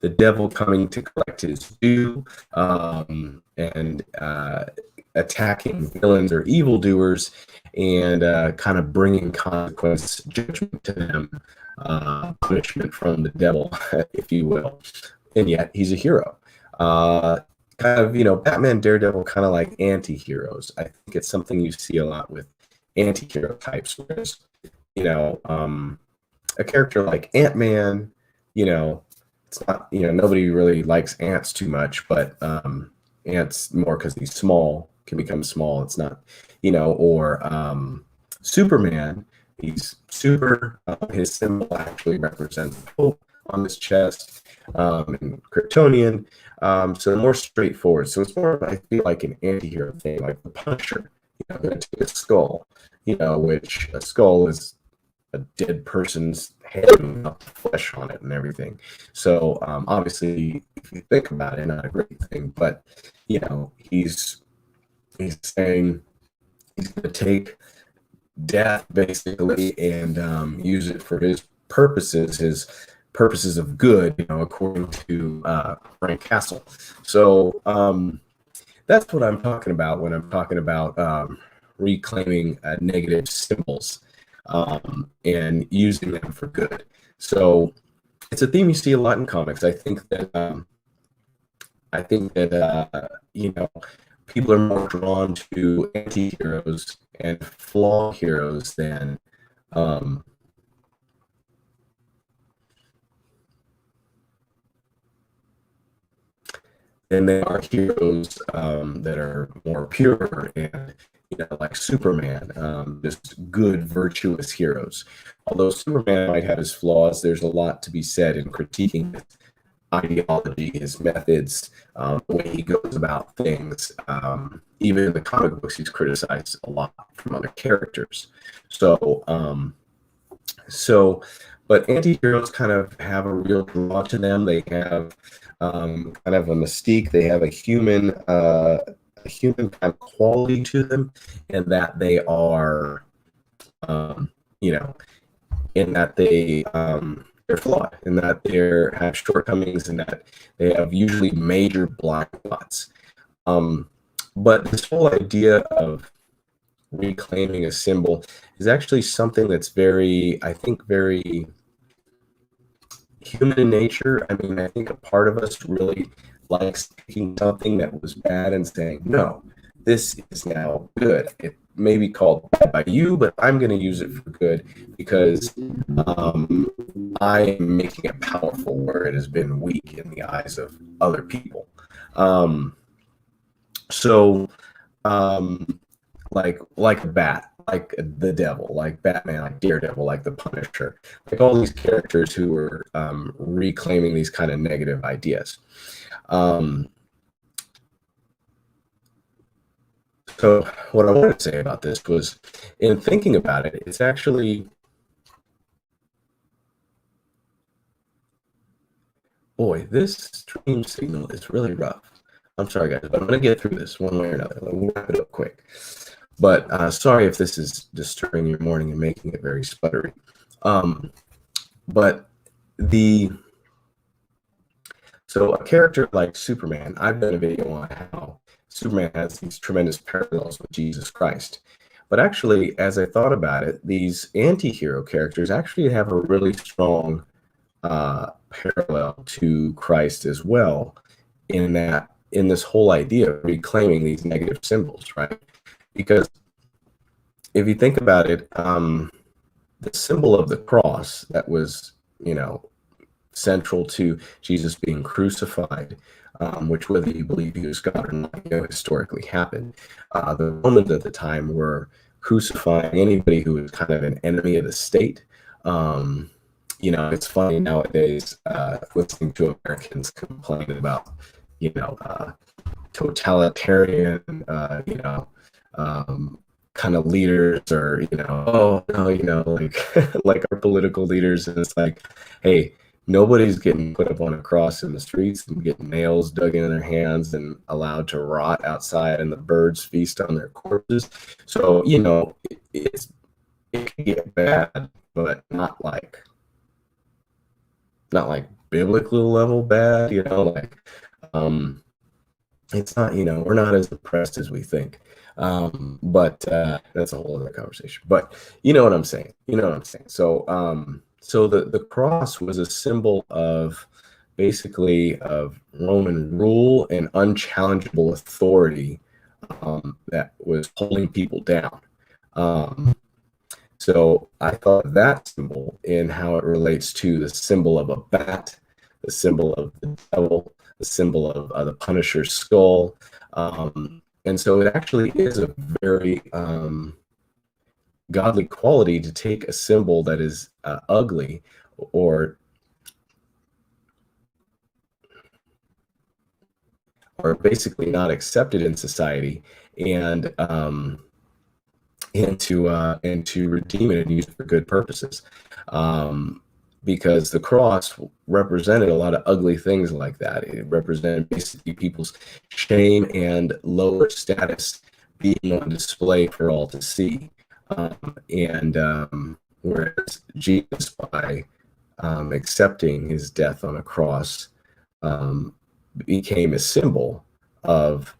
the devil coming to collect his due, and attacking villains or evildoers, and kind of bringing consequence, judgment to them, punishment from the devil, if you will. And yet he's a hero. Kind of, Batman, Daredevil, kind of like anti-heroes. I think it's something you see a lot with anti-hero types, whereas, a character like Ant-Man, it's not, nobody really likes ants too much, but ants more because he's small, can become small. It's not, or Superman, he's super. His symbol actually represents hope on his chest, and Kryptonian. So more straightforward. So it's more, I feel like, an anti-hero thing, like the Punisher, going to take a skull, which a skull is a dead person's head with flesh on it and everything. So obviously, if you think about it, not a great thing, but he's saying he's going to take death basically and use it for his purposes of good, according to Frank Castle. So that's what I'm talking about when I'm talking about reclaiming negative symbols, and using them for good. So it's a theme you see a lot in comics. I think that people are more drawn to anti-heroes and flawed heroes than there are heroes that are more pure and, like Superman, just good, virtuous heroes. Although Superman might have his flaws, there's a lot to be said in critiquing his ideology, his methods, the way he goes about things. Even in the comic books, he's criticized a lot from other characters. So, but anti-heroes kind of have a real draw to them. They have kind of a mystique. They have a human kind of quality to them, and that they are, in that they're flawed, in that they have shortcomings, and that they have usually major blind spots. But this whole idea of reclaiming a symbol is actually something that's I think, very human in nature. I mean, I think a part of us really likes taking something that was bad and saying, no, this is now good. It may be called bad by you, but I'm going to use it for good because I am making it powerful where it has been weak in the eyes of other people. Like a bat, like the devil, like Batman, like Daredevil, like the Punisher, like all these characters who were reclaiming these kind of negative ideas. So what I wanted to say about this was, in thinking about it, it's actually, boy, this stream signal is really rough. I'm sorry, guys, but I'm going to get through this one way or another. We'll wrap it up quick. But sorry if this is disturbing your morning and making it very sputtery. So a character like Superman, I've done a video on how Superman has these tremendous parallels with Jesus Christ. But actually, as I thought about it, these anti-hero characters actually have a really strong parallel to Christ as well, in this whole idea of reclaiming these negative symbols, right? Because if you think about it, the symbol of the cross that was, central to Jesus being crucified, which, whether you believe he was God or not, historically happened. The Romans at the time were crucifying anybody who was kind of an enemy of the state. It's funny nowadays, listening to Americans complain about, totalitarian, kind of leaders, or oh no, like our political leaders, and it's like, hey, nobody's getting put up on a cross in the streets and getting nails dug in their hands and allowed to rot outside, and the birds feast on their corpses. So it can get bad, but not like biblical level bad, like, um, it's not, we're not as depressed as we think. But that's a whole other conversation. But you know what I'm saying. You know what I'm saying. So the cross was a symbol of basically of Roman rule and unchallengeable authority, that was holding people down. Um, so I thought that symbol in how it relates to the symbol of a bat, the symbol of the devil, the symbol of the Punisher's skull. And so it actually is a very godly quality to take a symbol that is ugly or basically not accepted in society, and to redeem it and use it for good purposes. Because the cross represented a lot of ugly things like that. It represented basically people's shame and lower status being on display for all to see. And whereas Jesus, by accepting his death on a cross, became a symbol of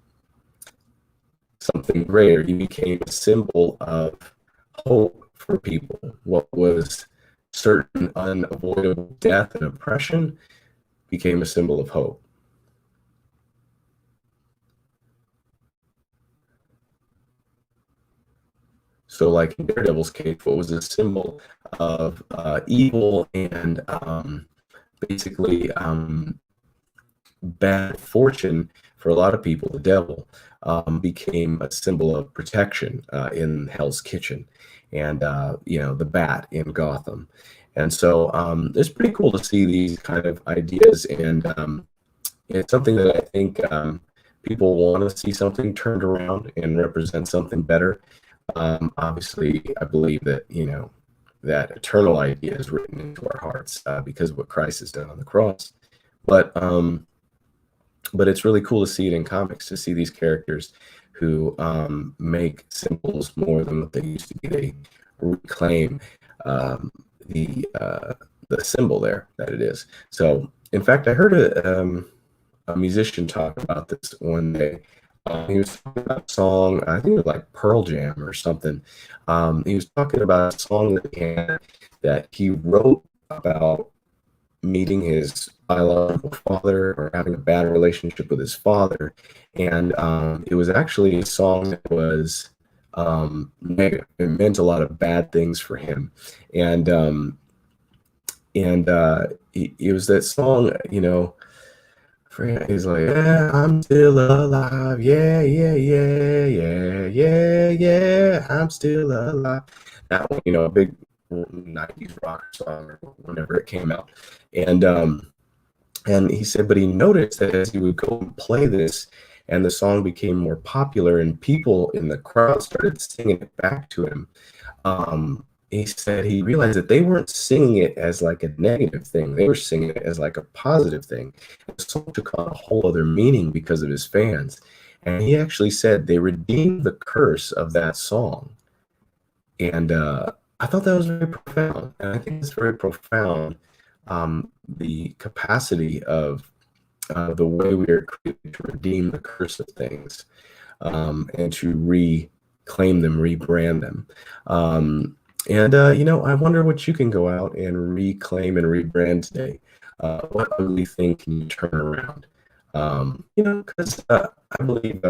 something greater. He became a symbol of hope for people. What was certain unavoidable death and oppression became a symbol of hope. So like in Daredevil's case, what was a symbol of evil and basically bad fortune for a lot of people, the devil, became a symbol of protection in Hell's Kitchen, and the bat in Gotham. And so it's pretty cool to see these kind of ideas, and it's something that I think people want to see something turned around and represent something better. Obviously, I believe that that eternal idea is written into our hearts because of what Christ has done on the cross. But it's really cool to see it in comics, to see these characters who make symbols more than what they used to be. They reclaim the symbol there that it is. So, in fact, I heard a musician talk about this one day. He was talking about a song, I think it was like Pearl Jam or something. He was talking about a song that he wrote about meeting his biological father or having a bad relationship with his father. And it was actually a song that was negative. It meant a lot of bad things for him. And it was that song, he's like, yeah, I'm still alive. Yeah, yeah, yeah, yeah, yeah, yeah, I'm still alive. That one, a big 90s rock song or whenever it came out. And he said, but he noticed that as he would go and play this and the song became more popular and people in the crowd started singing it back to him, he said he realized that they weren't singing it as like a negative thing. They were singing it as like a positive thing. The song took on a whole other meaning because of his fans. And he actually said they redeemed the curse of that song. And I thought that was very profound. And I think it's very profound, the capacity of the way we are created to redeem the curse of things, and to reclaim them, rebrand them. I wonder what you can go out and reclaim and rebrand today. What ugly thing can you turn around? Because I believe,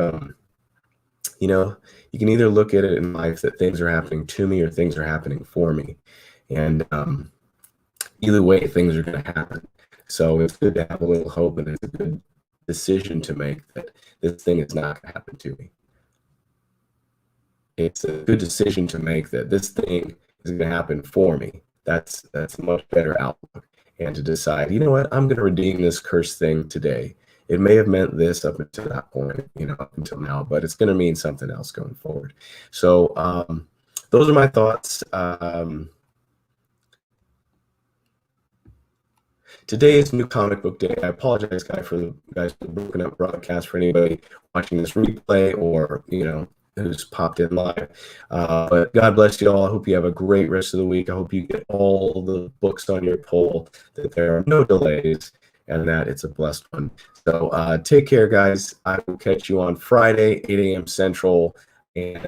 you can either look at it in life that things are happening to me or things are happening for me. And either way, things are going to happen. So it's good to have a little hope, and it's a good decision to make that this thing is not going to happen to me. It's a good decision to make that this thing is going to happen for me. That's a much better outlook. And to decide, you know what, I'm going to redeem this cursed thing today. It may have meant this up until that point, up until now, but it's going to mean something else going forward. So those are my thoughts. Today is New Comic Book Day. I apologize, guys, for the broken up broadcast for anybody watching this replay or, who's popped in live. But God bless you all. I hope you have a great rest of the week. I hope you get all the books on your poll, that there are no delays, and that it's a blessed one. So take care, guys. I will catch you on Friday, 8 a.m. Central. And